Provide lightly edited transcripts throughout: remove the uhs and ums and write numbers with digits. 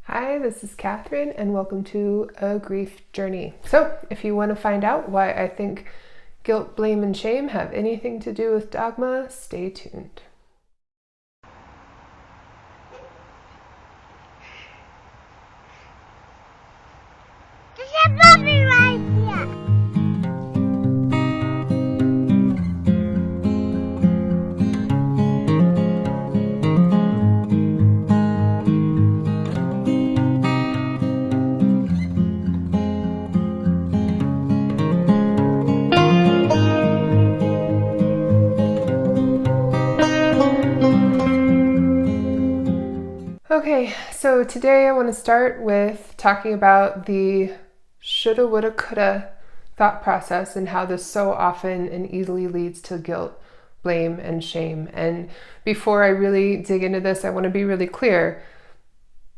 Hi, this is Catherine, and welcome to A Grief Journey. So, if you want to find out why I think guilt, blame, and shame have anything to do with dogma, stay tuned. There's a puppy right here. Okay, so today I want to start with talking about the shoulda, woulda, coulda thought process and how this so often and easily leads to guilt, blame, and shame. And before I really dig into this, I want to be really clear.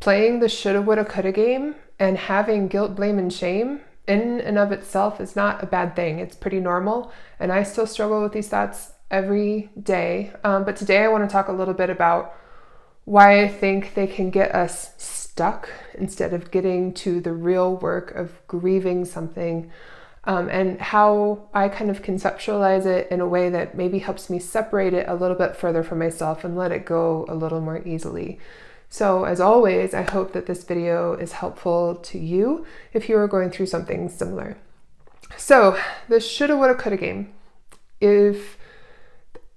Playing the shoulda, woulda, coulda game and having guilt, blame, and shame in and of itself is not a bad thing. It's pretty normal, and I still struggle with these thoughts every day. But today I want to talk a little bit about why I think they can get us stuck instead of getting to the real work of grieving something, and how I kind of conceptualize it in a way that maybe helps me separate it a little bit further from myself and let it go a little more easily. So as always, I hope that this video is helpful to you if you are going through something similar. So the shoulda, woulda, coulda game.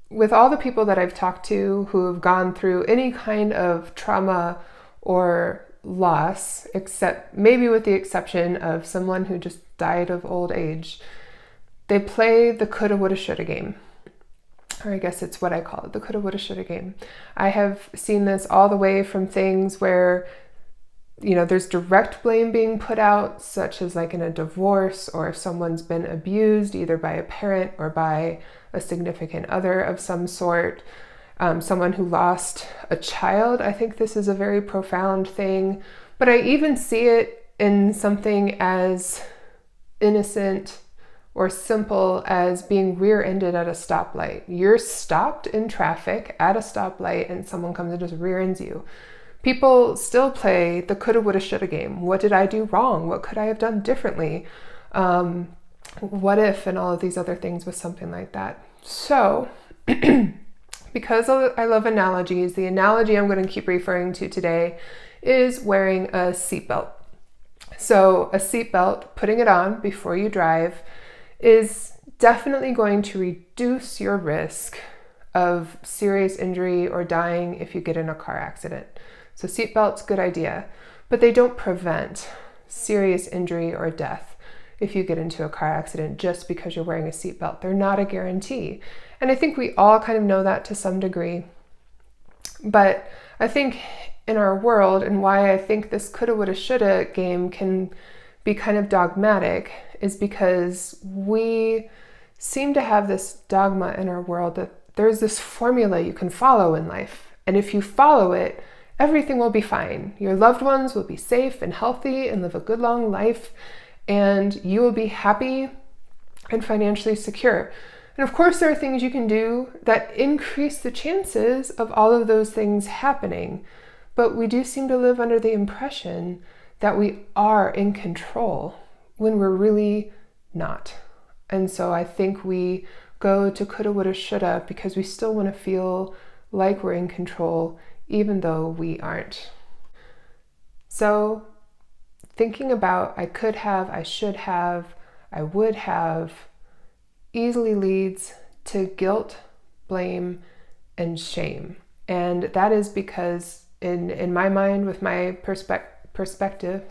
With all the people that I've talked to who have gone through any kind of trauma or loss, except maybe with the exception of someone who just died of old age, they play the coulda, woulda, shoulda game. Or I guess it's what I call it, the coulda, woulda, shoulda game. I have seen this all the way from things where, there's direct blame being put out, such as like in a divorce, or if someone's been abused either by a parent or by a significant other of some sort, someone who lost a child. I think this is a very profound thing, but I even see it in something as innocent or simple as being rear-ended at a stoplight. You're stopped in traffic at a stoplight and someone comes and just rear-ends you. People still play the coulda, woulda, shoulda game. What did I do wrong? What could I have done differently? What if, and all of these other things with something like that. So, because I love analogies, the analogy I'm going to keep referring to today is wearing a seatbelt. So a seatbelt, putting it on before you drive, is definitely going to reduce your risk of serious injury or dying if you get in a car accident. So seatbelts, good idea, but they don't prevent serious injury or death if you get into a car accident just because you're wearing a seatbelt. They're not a guarantee. And I think we all kind of know that to some degree. But I think in our world, and why I think this coulda, woulda, shoulda game can be kind of dogmatic, is because we seem to have this dogma in our world that there's this formula you can follow in life. And if you follow it, everything will be fine. Your loved ones will be safe and healthy and live a good long life, and you will be happy and financially secure. And of course, there are things you can do that increase the chances of all of those things happening. But we do seem to live under the impression that we are in control when we're really not. And so I think we go to coulda, woulda, shoulda because we still want to feel like we're in control, even though we aren't. So thinking about I could have, I should have, I would have, easily leads to guilt, blame, and shame. And that is because in my mind, with my perspective,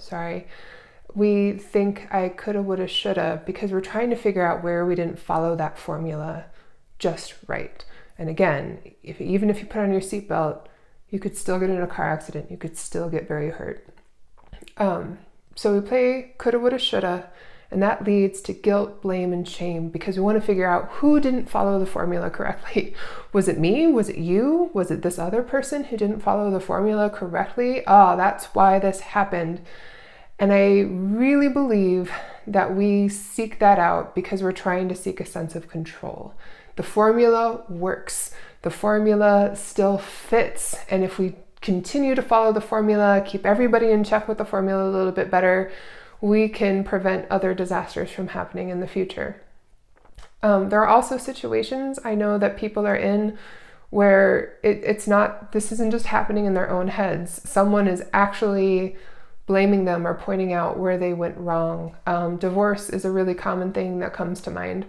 we think I coulda, woulda, shoulda because we're trying to figure out where we didn't follow that formula just right. And again, even if you put on your seatbelt, you could still get in a car accident. You could still get very hurt. So we play coulda, woulda, shoulda, and that leads to guilt, blame, and shame because we want to figure out who didn't follow the formula correctly. Was it me? Was it you? Was it this other person who didn't follow the formula correctly? That's why this happened. And I really believe that we seek that out because we're trying to seek a sense of control. The formula works. The formula still fits. And if we continue to follow the formula, keep everybody in check with the formula a little bit better, we can prevent other disasters from happening in the future. There are also situations I know that people are in where this isn't just happening in their own heads. Someone is actually blaming them or pointing out where they went wrong. Divorce is a really common thing that comes to mind.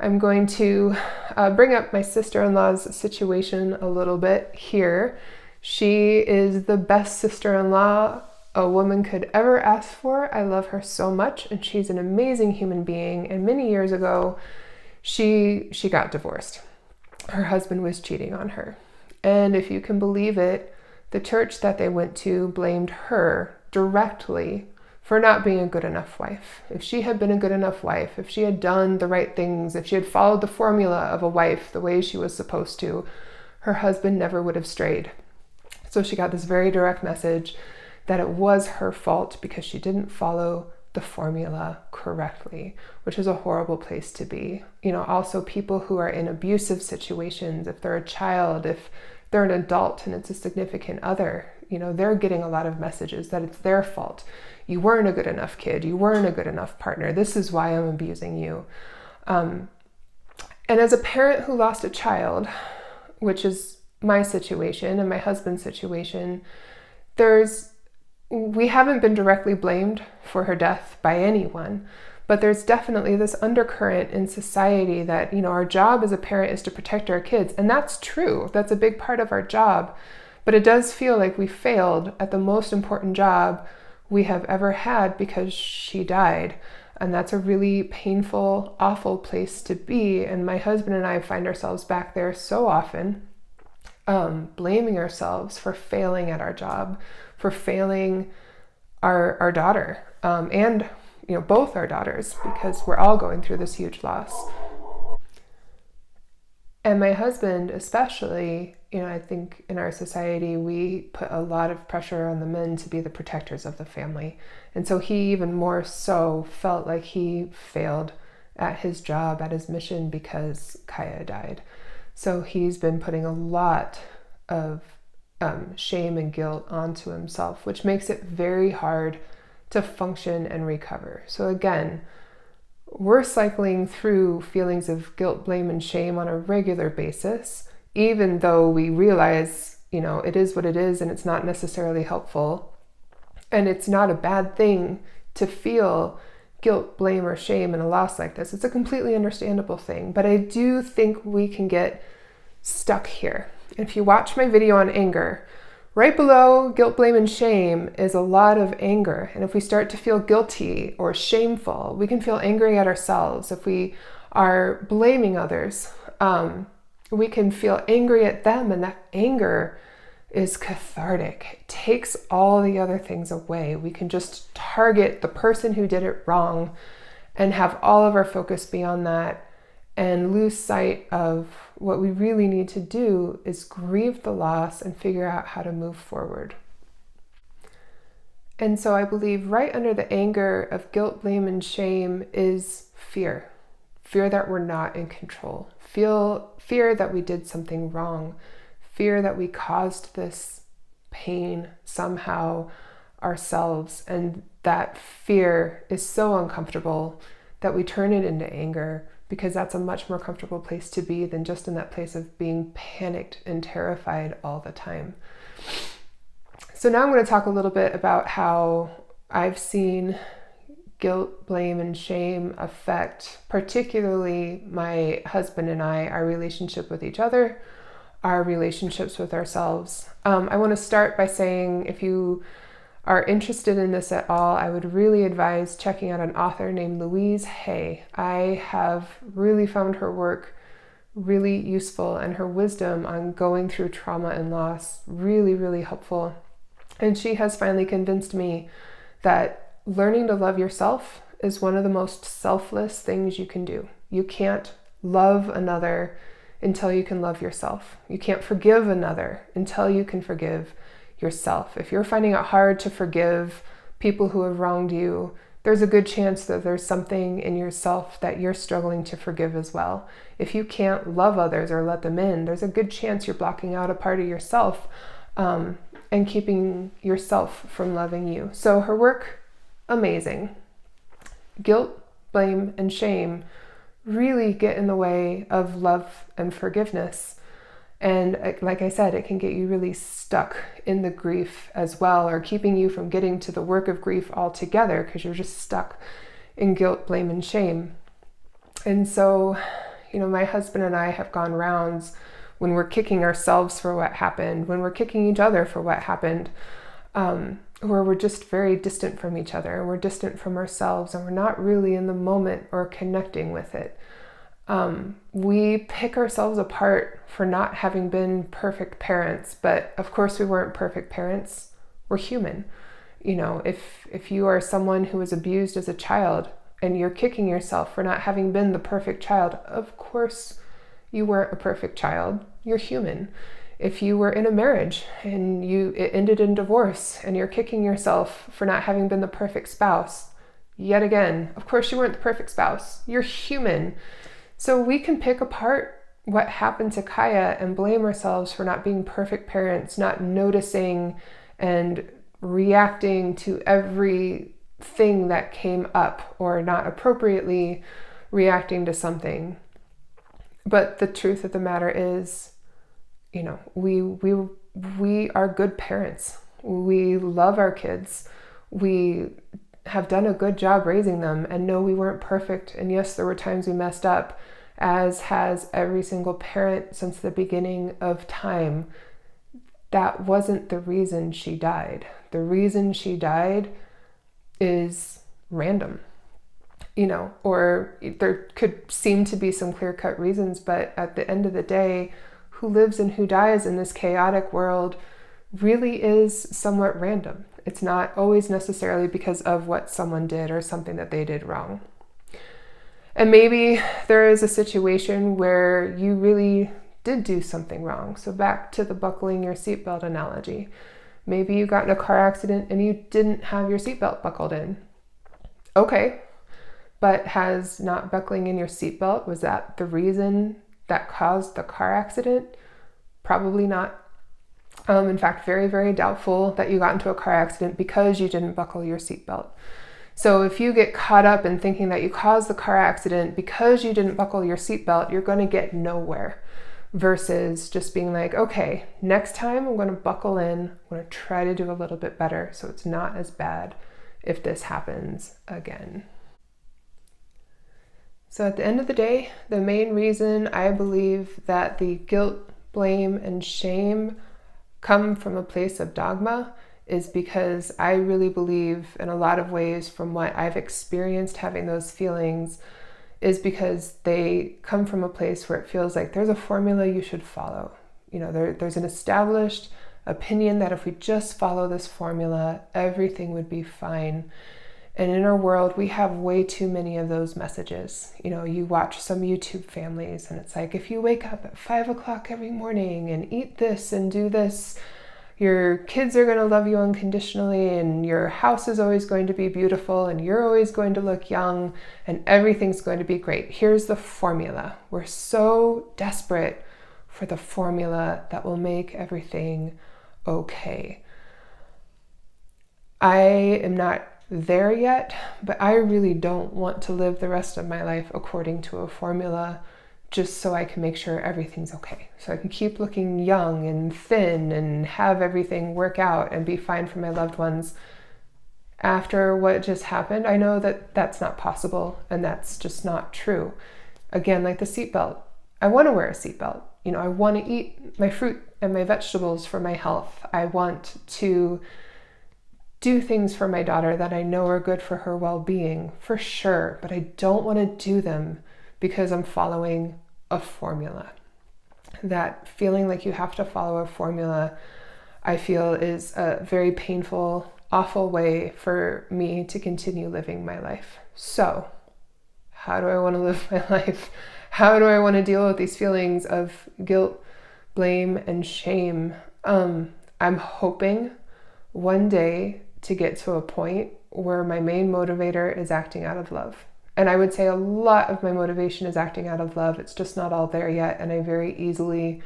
I'm going to bring up my sister-in-law's situation a little bit here. She is the best sister-in-law a woman could ever ask for. I love her so much, and she's an amazing human being. And many years ago, she got divorced. Her husband was cheating on her. And if you can believe it, the church that they went to blamed her directly for not being a good enough wife. If she had been a good enough wife, if she had done the right things, if she had followed the formula of a wife the way she was supposed to, her husband never would have strayed. So she got this very direct message that it was her fault because she didn't follow the formula correctly, which is a horrible place to be. Also people who are in abusive situations, if they're a child, if they're an adult and it's a significant other, they're getting a lot of messages that it's their fault. You weren't a good enough kid. You weren't a good enough partner. This is why I'm abusing you. And as a parent who lost a child, which is my situation and my husband's situation, we haven't been directly blamed for her death by anyone, but there's definitely this undercurrent in society that, our job as a parent is to protect our kids. And that's true. That's a big part of our job. But it does feel like we failed at the most important job we have ever had because she died. And that's a really painful, awful place to be. And my husband and I find ourselves back there so often, blaming ourselves for failing at our job, for failing our daughter, and both our daughters, because we're all going through this huge loss. And my husband especially, I think in our society we put a lot of pressure on the men to be the protectors of the family. And so he even more so felt like he failed at his job, at his mission, because Kaya died. So he's been putting a lot of shame and guilt onto himself, which makes it very hard to function and recover. So again, we're cycling through feelings of guilt, blame, and shame on a regular basis, even though we realize, it is what it is and it's not necessarily helpful. And it's not a bad thing to feel guilt, blame, or shame in a loss like this. It's a completely understandable thing. But I do think we can get stuck here. If you watch my video on anger, right below guilt, blame, and shame is a lot of anger. And if we start to feel guilty or shameful, we can feel angry at ourselves. If we are blaming others, we can feel angry at them, and that anger is cathartic. It takes all the other things away. We can just target the person who did it wrong and have all of our focus be on that and lose sight of what we really need to do is grieve the loss and figure out how to move forward. And so I believe right under the anger of guilt, blame, and shame is fear. Fear that we're not in control. Fear that we did something wrong. Fear that we caused this pain somehow ourselves. And that fear is so uncomfortable that we turn it into anger, because that's a much more comfortable place to be than just in that place of being panicked and terrified all the time. So now I'm going to talk a little bit about how I've seen guilt, blame, and shame affect particularly my husband and I, our relationship with each other, our relationships with ourselves. I want to start by saying if you are interested in this at all, I would really advise checking out an author named Louise Hay. I have really found her work really useful and her wisdom on going through trauma and loss really, really helpful. And she has finally convinced me that learning to love yourself is one of the most selfless things you can do. You can't love another until you can love yourself. You can't forgive another until you can forgive yourself. If you're finding it hard to forgive people who have wronged you, there's a good chance that there's something in yourself that you're struggling to forgive as well. If you can't love others or let them in, there's a good chance you're blocking out a part of yourself and keeping yourself from loving you. So her work, amazing. Guilt, blame, and shame really get in the way of love and forgiveness. And like I said, it can get you really stuck in the grief as well, or keeping you from getting to the work of grief altogether because you're just stuck in guilt, blame, and shame. And so, my husband and I have gone rounds when we're kicking ourselves for what happened, when we're kicking each other for what happened, where we're just very distant from each other, and we're distant from ourselves, and we're not really in the moment or connecting with it. We pick ourselves apart for not having been perfect parents, but of course we weren't perfect parents. We're human. If you are someone who was abused as a child and you're kicking yourself for not having been the perfect child, of course you weren't a perfect child. You're human. If you were in a marriage and it ended in divorce and you're kicking yourself for not having been the perfect spouse, yet again, of course you weren't the perfect spouse. You're human. So we can pick apart what happened to Kaya and blame ourselves for not being perfect parents, not noticing and reacting to everything that came up, or not appropriately reacting to something. But the truth of the matter is, we are good parents. We love our kids. We have done a good job raising them, and no, we weren't perfect. And yes, there were times we messed up, as has every single parent since the beginning of time. That wasn't the reason she died. The reason she died is random, or there could seem to be some clear-cut reasons, but at the end of the day, who lives and who dies in this chaotic world really is somewhat random. It's not always necessarily because of what someone did or something that they did wrong. And maybe there is a situation where you really did do something wrong. So back to the buckling your seatbelt analogy. Maybe you got in a car accident and you didn't have your seatbelt buckled in. Okay, but has not buckling in your seatbelt, was that the reason that caused the car accident? Probably not. In fact, very, very doubtful that you got into a car accident because you didn't buckle your seatbelt. So if you get caught up in thinking that you caused the car accident because you didn't buckle your seatbelt, you're going to get nowhere. Versus just being like, okay, next time I'm going to buckle in. I'm going to try to do a little bit better so it's not as bad if this happens again. So at the end of the day, the main reason I believe that the guilt, blame, and shame come from a place of dogma is because I really believe, in a lot of ways, from what I've experienced having those feelings, is because they come from a place where it feels like there's a formula you should follow. There's an established opinion that if we just follow this formula, everything would be fine. And in our world, we have way too many of those messages. You watch some YouTube families and it's like, if you wake up at 5 o'clock every morning and eat this and do this, your kids are going to love you unconditionally, and your house is always going to be beautiful, and you're always going to look young, and everything's going to be great. Here's the formula. We're so desperate for the formula that will make everything okay. I am not there yet, but I really don't want to live the rest of my life according to a formula just so I can make sure everything's okay. So I can keep looking young and thin and have everything work out and be fine for my loved ones. After what just happened, I know that that's not possible, and that's just not true. Again, like the seatbelt. I want to wear a seatbelt. I want to eat my fruit and my vegetables for my health. I want to do things for my daughter that I know are good for her well-being, for sure, but I don't want to do them because I'm following a formula. That feeling like you have to follow a formula, I feel, is a very painful, awful way for me to continue living my life. So, how do I want to live my life? How do I want to deal with these feelings of guilt, blame, and shame? I'm hoping one day to get to a point where my main motivator is acting out of love. And I would say a lot of my motivation is acting out of love. It's just not all there yet, and I very easily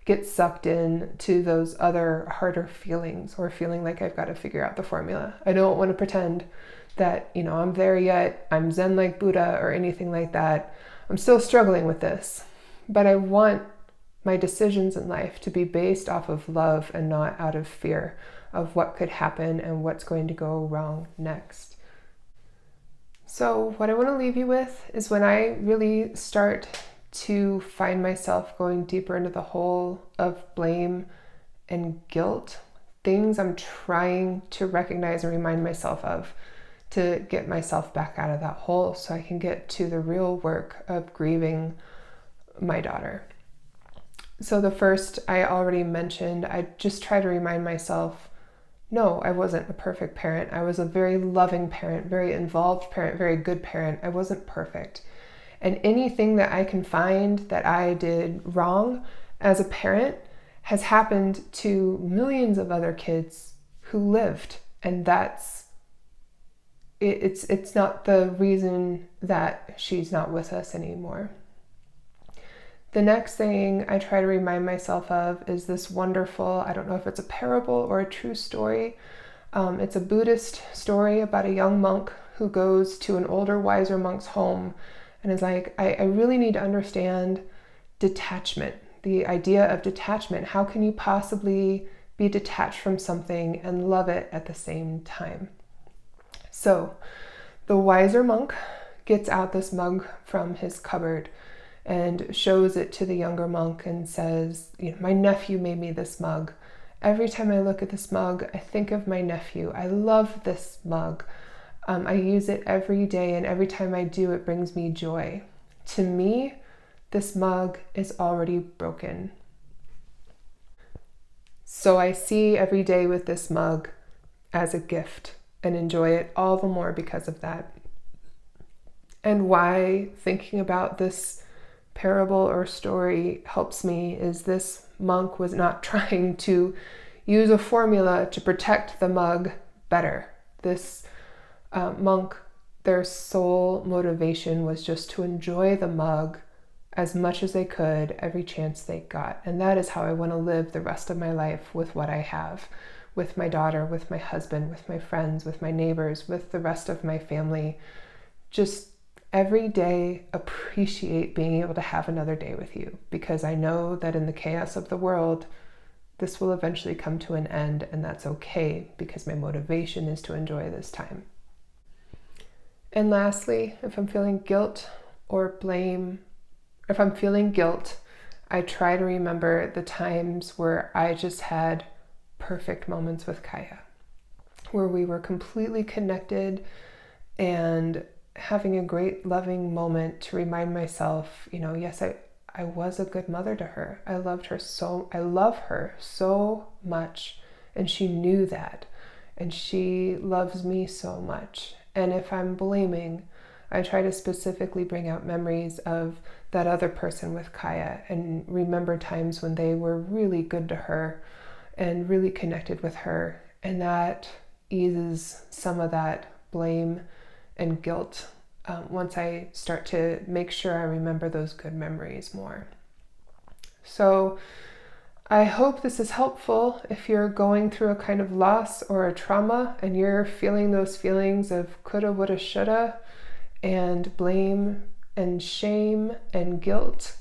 get sucked in to those other harder feelings, or feeling like I've got to figure out the formula. I don't want to pretend that, I'm there yet, I'm Zen like Buddha or anything like that. I'm still struggling with this, but I want my decisions in life to be based off of love and not out of fear of what could happen and what's going to go wrong next. So what I want to leave you with is, when I really start to find myself going deeper into the hole of blame and guilt, things I'm trying to recognize and remind myself of to get myself back out of that hole so I can get to the real work of grieving my daughter. So the first I already mentioned, I just try to remind myself, no, I wasn't a perfect parent. I was a very loving parent, very involved parent, very good parent. I wasn't perfect. And anything that I can find that I did wrong as a parent has happened to millions of other kids who lived. And it's not the reason that she's not with us anymore. The next thing I try to remind myself of is this wonderful, I don't know if it's a parable or a true story. It's a Buddhist story about a young monk who goes to an older, wiser monk's home and is like, I really need to understand detachment, the idea of detachment. How can you possibly be detached from something and love it at the same time? So the wiser monk gets out this mug from his cupboard and shows it to the younger monk and says, my nephew made me this mug. Every time I look at this mug, I think of my nephew. I love this mug. I use it every day, and every time I do, it brings me joy. To me, this mug is already broken. So I see every day with this mug as a gift and enjoy it all the more because of that. And why thinking about this parable or story helps me is this monk was not trying to use a formula to protect the mug better. This monk, their sole motivation was just to enjoy the mug as much as they could every chance they got. And that is how I want to live the rest of my life with what I have, with my daughter, with my husband, with my friends, with my neighbors, with the rest of my family. Just every day appreciate being able to have another day with you, because I know that in the chaos of the world, this will eventually come to an end, and that's okay, because my motivation is to enjoy this time. And lastly, if I'm feeling guilt or blame, if I'm feeling guilt, I try to remember the times where I just had perfect moments with Kaya, where we were completely connected and having a great loving moment to remind myself, yes, I was a good mother to her. I love her so much, and she knew that, and she loves me so much. And if I'm blaming, I try to specifically bring out memories of that other person with Kaya and remember times when they were really good to her and really connected with her. And that eases some of that blame and guilt once I start to make sure I remember those good memories more. So I hope this is helpful if you're going through a kind of loss or a trauma and you're feeling those feelings of coulda, woulda, shoulda, and blame and shame and guilt.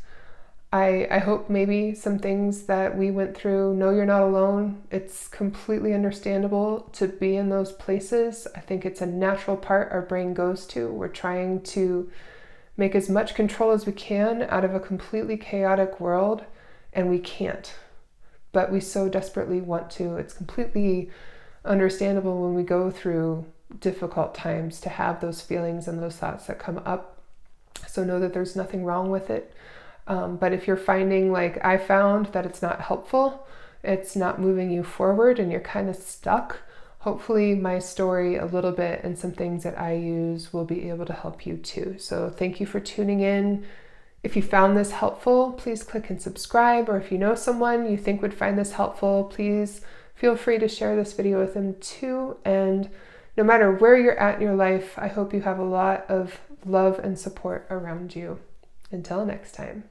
I hope maybe some things that we went through, no, you're not alone. It's completely understandable to be in those places. I think it's a natural part our brain goes to. We're trying to make as much control as we can out of a completely chaotic world, and we can't. But we so desperately want to. It's completely understandable when we go through difficult times to have those feelings and those thoughts that come up. So know that there's nothing wrong with it. But if you're finding, like I found, that it's not helpful, it's not moving you forward, and you're kind of stuck, hopefully my story a little bit and some things that I use will be able to help you too. So thank you for tuning in. If you found this helpful, please click and subscribe, or if you know someone you think would find this helpful, please feel free to share this video with them too. And no matter where you're at in your life, I hope you have a lot of love and support around you. Until next time.